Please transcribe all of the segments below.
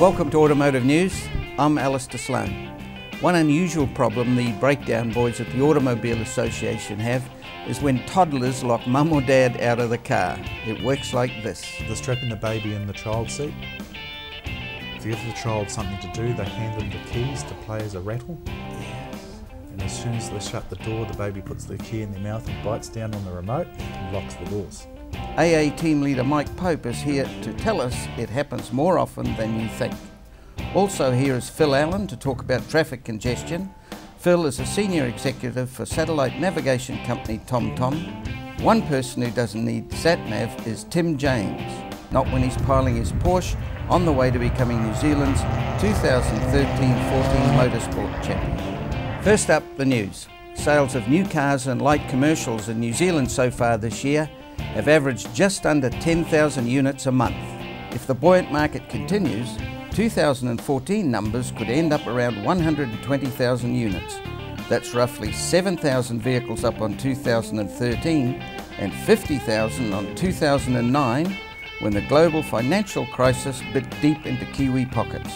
Welcome to Automotive News. I'm Alastair Sloane. One unusual problem the breakdown boys at the Automobile Association have is when toddlers lock mum or dad out of the car. It works like this. They're strapping the baby in the child seat. To give the child something to do, they hand them the keys to play as a rattle. And as soon as they shut the door, the baby puts the key in their mouth and bites down on the remote and locks the doors. AA team leader Mike Pope is here to tell us it happens more often than you think. Also here is Phil Allen to talk about traffic congestion. Phil is a senior executive for satellite navigation company TomTom. One person who doesn't need sat-nav is Tim James, not when he's piling his Porsche on the way to becoming New Zealand's 2013-14 Motorsport Champion. First up, the news. Sales of new cars and light commercials in New Zealand so far this year have averaged just under 10,000 units a month. If the buoyant market continues, 2014 numbers could end up around 120,000 units. That's roughly 7,000 vehicles up on 2013 and 50,000 on 2009 when the global financial crisis bit deep into Kiwi pockets.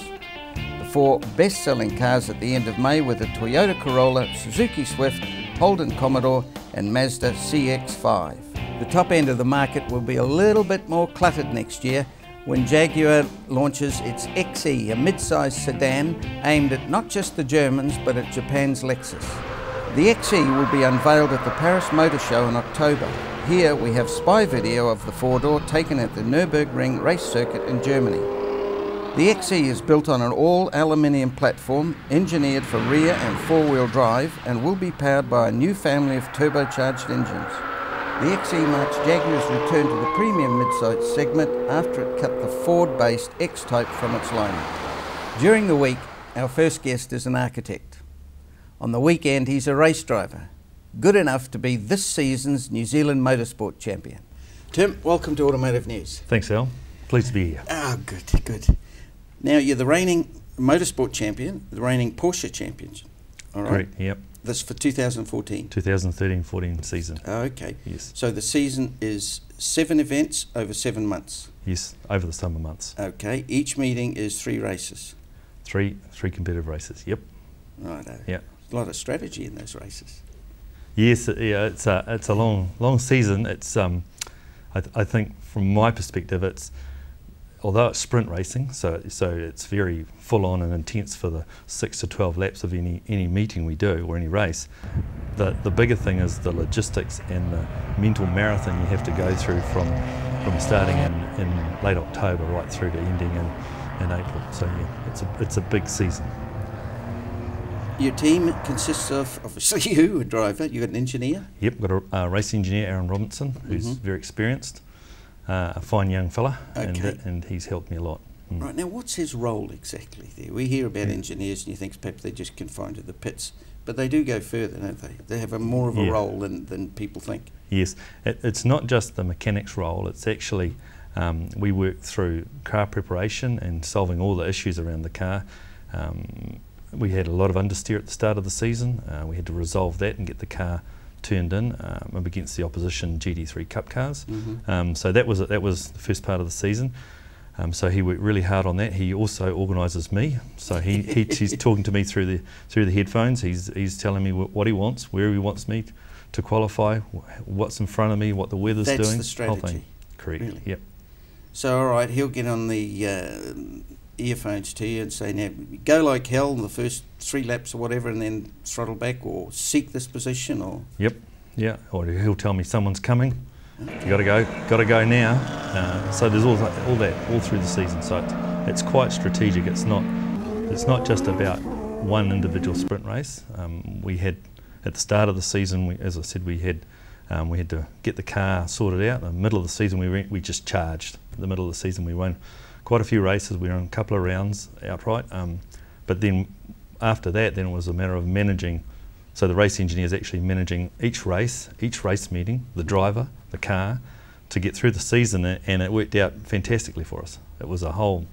The four best-selling cars at the end of May were the Toyota Corolla, Suzuki Swift, Holden Commodore and Mazda CX-5. The top end of the market will be a little bit more cluttered next year when Jaguar launches its XE, a mid-sized sedan aimed at not just the Germans but at Japan's Lexus. The XE will be unveiled at the Paris Motor Show in October. Here we have spy video of the four-door taken at the Nürburgring race circuit in Germany. The XE is built on an all-aluminium platform engineered for rear and four-wheel drive and will be powered by a new family of turbocharged engines. The XE marks Jaguar's return to the premium midsize segment after it cut the Ford-based X-Type from its lineup. During the week, our first guest is an architect. On the weekend, he's a race driver, good enough to be this season's New Zealand Motorsport Champion. Tim, welcome to Automotive News. Thanks, Al. Pleased to be here. Oh, good. Now, you're the reigning Motorsport Champion, the reigning Porsche Champion. All right. Correct, yep. This for 2014? 2013-14 season. Oh, okay. Yes. So the season is 7 events over 7 months? Yes, over the summer months. Okay. Each meeting is 3 races? Three competitive races, yep. Right. Yeah. A lot of strategy in those races. Yes, yeah, it's a long season. It's I think from my perspective, although it's sprint racing, so it's very full on and intense for the 6 to 12 laps of any meeting we do or any race. The bigger thing is the logistics and the mental marathon you have to go through from starting in late October right through to ending in April. So yeah, it's a big season. Your team consists of, obviously you, a driver, you've got an engineer? Yep, got a race engineer, Aaron Robinson, who's very experienced, a fine young fella, okay. and he's helped me a lot. Right, now what's his role exactly there? We hear about engineers and you think perhaps they're just confined to the pits, but they do go further, don't they? They have more of a role than people think. Yes, it's not just the mechanic's role, it's actually, we work through car preparation and solving all the issues around the car. We had a lot of understeer at the start of the season. We had to resolve that and get the car turned in up against the opposition GT3 Cup cars. So that was the first part of the season. So he worked really hard on that. He also organises me. So he's talking to me through the headphones. He's telling me what he wants, where he wants me to qualify, what's in front of me, what the weather's doing. That's the strategy. Whole thing. Correct. Really? Yep. So all right, he'll get on the earphones to you and say, now go like hell in the first 3 laps or whatever and then throttle back or seek this position or... Yep, yeah, or he'll tell me someone's coming, you gotta go now. So there's all that all through the season, so it's quite strategic. It's not just about one individual sprint race. We had, at the start of the season, as I said, we had to get the car sorted out. In the middle of the season we just charged. In the middle of the season we won quite a few races. We won a couple of rounds outright, but then after that, then it was a matter of managing. So the race engineer is actually managing each race meeting, the driver, the car, to get through the season, and it worked out fantastically for us. It was a whole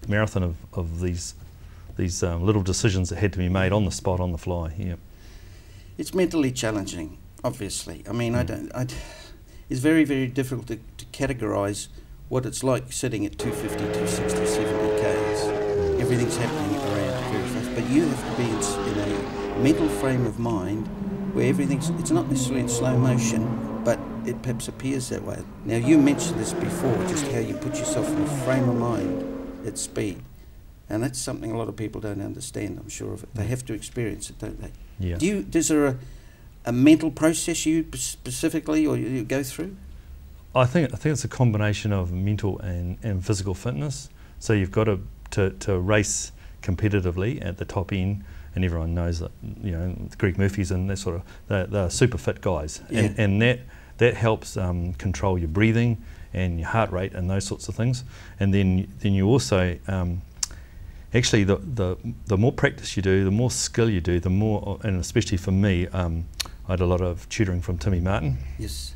marathon of these little decisions that had to be made on the spot, on the fly. Yeah. It's mentally challenging, obviously. I mean, it's very, very difficult to categorise what it's like sitting at 250, 260, 70 k's everything's happening around very fast, but you have to be in a mental frame of mind where it's not necessarily in slow motion, but it perhaps appears that way. Now, you mentioned this before, just how you put yourself in a frame of mind at speed. And that's something a lot of people don't understand, I'm sure of it. They have to experience it, don't they? Yeah. Is there a mental process you specifically or you go through? I think it's a combination of mental and physical fitness. So you've got to race competitively at the top end, and everyone knows that, you know, Greg Murphy's and that sort of, they're super fit guys, Yeah. and that helps control your breathing and your heart rate and those sorts of things. And then you also actually the more practice you do, the more skill you do, the more, and especially for me, I had a lot of tutoring from Timmy Martin. Yes.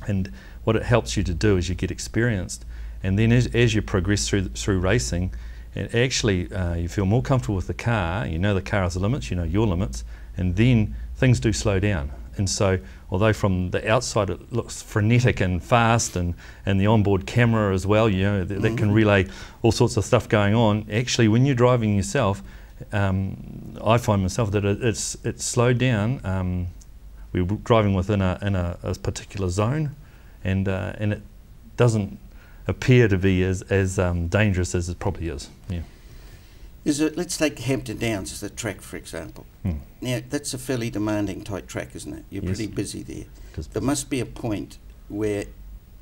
And what it helps you to do is you get experienced, and then as you progress through racing, and actually you feel more comfortable with the car, you know the car's limits, you know your limits, and then things do slow down. And so although from the outside it looks frenetic and fast, and the onboard camera as well, you know, that can relay all sorts of stuff going on, actually when you're driving yourself, I find myself that it's slowed down. We're driving within a particular zone, and it doesn't appear to be as dangerous as it probably is. Yeah. Let's take Hampton Downs as a track, for example. Now, that's a fairly demanding, tight track, isn't it? You're pretty busy there. There must be a point where,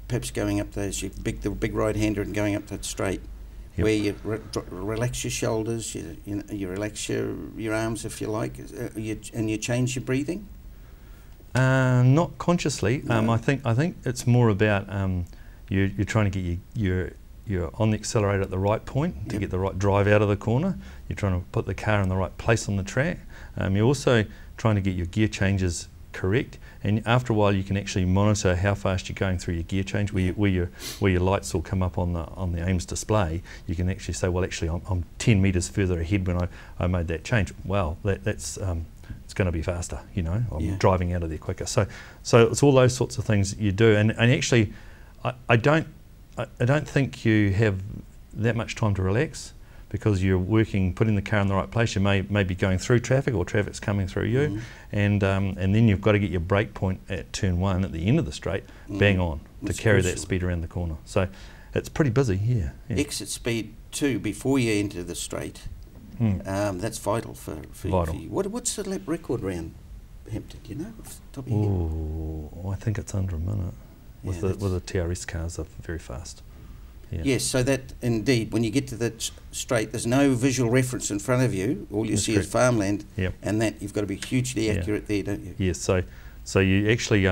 perhaps going up those, the big right-hander and going up that straight, where you relax your shoulders, you relax your arms, if you like, and you change your breathing? Not consciously. No. I think it's more about you're trying to get you're on the accelerator at the right point to get the right drive out of the corner. You're trying to put the car in the right place on the track. You're also trying to get your gear changes correct, and after a while you can actually monitor how fast you're going through your gear change. Where your lights will come up on the AIMS display, you can actually say, well, actually I'm 10 metres further ahead when I made that change. Well, that's it's going to be faster, you know. I'm driving out of there quicker. So it's all those sorts of things that you do, and actually I don't think you have that much time to relax, because you're putting the car in the right place. You may be going through traffic, or traffic's coming through you, and then you've got to get your brake point at turn 1 at the end of the straight, bang on, to carry that speed around the corner. So it's pretty busy, yeah. Exit speed 2 before you enter the straight. That's vital for Vital. you. What's the lap record around Hampton? Do you know, off the top of your head? I think it's under a minute. With Yeah, the TRS cars are very fast. Yeah. Yes, so that indeed, when you get to the straight, there's no visual reference in front of you. All you see is farmland, and that you've got to be hugely accurate there, don't you? Yes. So you actually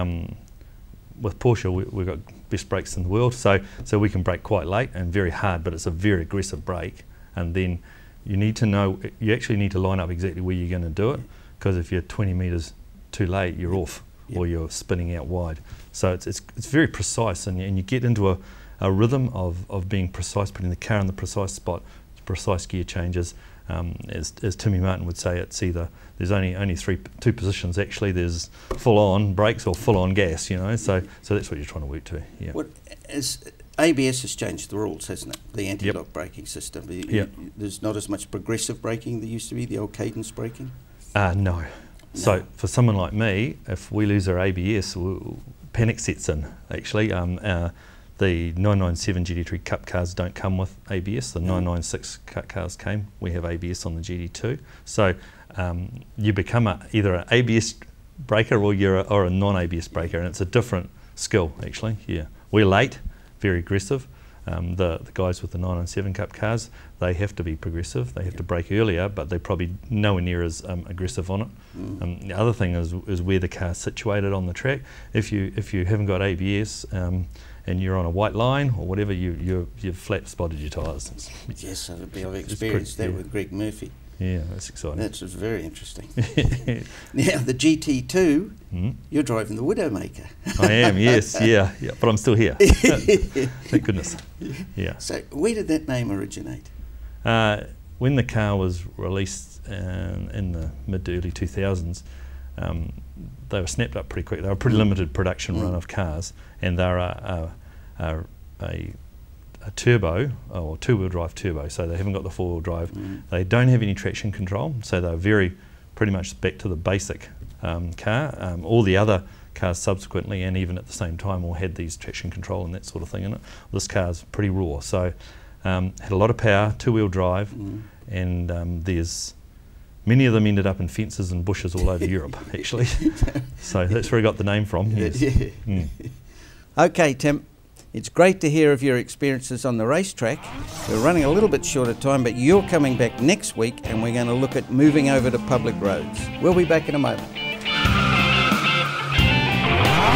with Porsche we've got best brakes in the world. So we can brake quite late and very hard, but it's a very aggressive brake. And then you actually need to line up exactly where you're going to do it, because if you're 20 metres too late, you're off, or you're spinning out wide. So it's very precise, and you get into a rhythm of being precise, putting the car in the precise spot, precise gear changes. As Timmy Martin would say, it's either there's only two positions actually. There's full on brakes or full on gas, you know. So that's what you're trying to work to. Yeah. ABS has changed the rules, hasn't it? The anti-lock braking system. There's not as much progressive braking there used to be, the old cadence braking? No. So for someone like me, if we lose our ABS, panic sets in, actually. The 997 GT3 Cup cars don't come with ABS. The 996 Cup cars came. We have ABS on the GT2. So you become either an ABS braker or a non-ABS braker, and it's a different skill, actually. Yeah, we're late, very aggressive. The guys with the 997 Cup cars, they have to be progressive. They have to brake earlier, but they're probably nowhere near as aggressive on it. The other thing is where the car's situated on the track. If you haven't got ABS and you're on a white line or whatever, you've flat spotted your tyres. Yes, I've experienced that with Greg Murphy. Yeah, that's exciting. That's very interesting. Now, the GT2, you're driving the Widowmaker. I am, yes, yeah, but I'm still here. Thank goodness. Yeah. So, where did that name originate? When the car was released in the mid to early 2000s, they were snapped up pretty quick. They were a pretty limited production run of cars, and they're a turbo, or two-wheel drive turbo, so they haven't got the four-wheel drive. They don't have any traction control, so they're pretty much back to the basic car. All the other cars subsequently, and even at the same time, all had these traction control and that sort of thing in it. This car's pretty raw, so had a lot of power, two-wheel drive, and there's many of them ended up in fences and bushes all over Europe, actually. So that's where I got the name from. Yes. Okay, Tim, it's great to hear of your experiences on the racetrack. We're running a little bit short of time, but you're coming back next week and we're going to look at moving over to public roads. We'll be back in a moment.